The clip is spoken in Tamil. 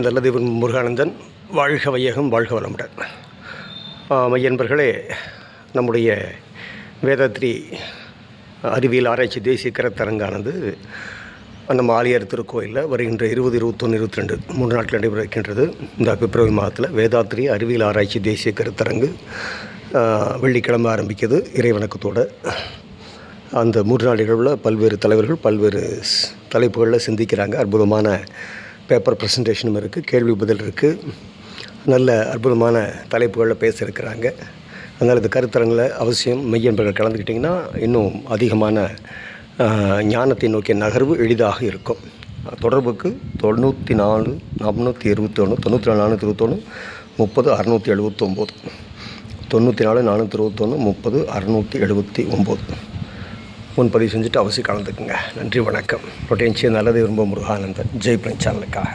நல்லதேவன் முருகானந்தன் வாழ்க வையகம் வாழ்க வளமுடன். மையன்பர்களே, நம்முடைய வேதாத்ரி அறிவியல் ஆராய்ச்சி தேசிய கருத்தரங்கானது நம்ம ஆலியார் திருக்கோயிலில் வருகின்ற 20, 21, 22 3 நாட்கள் நடைபெற இருக்கின்றது. இந்த பிப்ரவரி மாதத்தில் வேதாத்ரி அறிவியல் ஆராய்ச்சி தேசிய கருத்தரங்கு வெள்ளிக்கிழமை ஆரம்பிக்குது இறைவணக்கத்தோடு. அந்த 3 நாள் நிகழ்வில் பல்வேறு தலைவர்கள் பல்வேறு தலைப்புகளில் சிந்திக்கிறாங்க. அற்புதமான பேப்பர் ப்ரெசன்டேஷனும் இருக்குது, கேள்வி பதில் இருக்குது, நல்ல அற்புதமான தலைப்புகளில் பேச இருக்கிறாங்க. அதனால் இந்த கருத்தரங்கில் அவசியம் மெய்யன்பர்கள் கலந்துக்கிட்டிங்கன்னா இன்னும் அதிகமான ஞானத்தை நோக்கிய நகர்வு எளிதாக இருக்கும். தொடர்புக்கு 94 421 94 421 30 679 94 421 30 679 முன்பதிவு செஞ்சுட்டு அவசியம் கலந்துக்குங்க. நன்றி, வணக்கம். ரொட்டேன்சிய நல்லது விரும்ப முருகானந்தன் ஜெய் பிளன் சேனலுக்காக.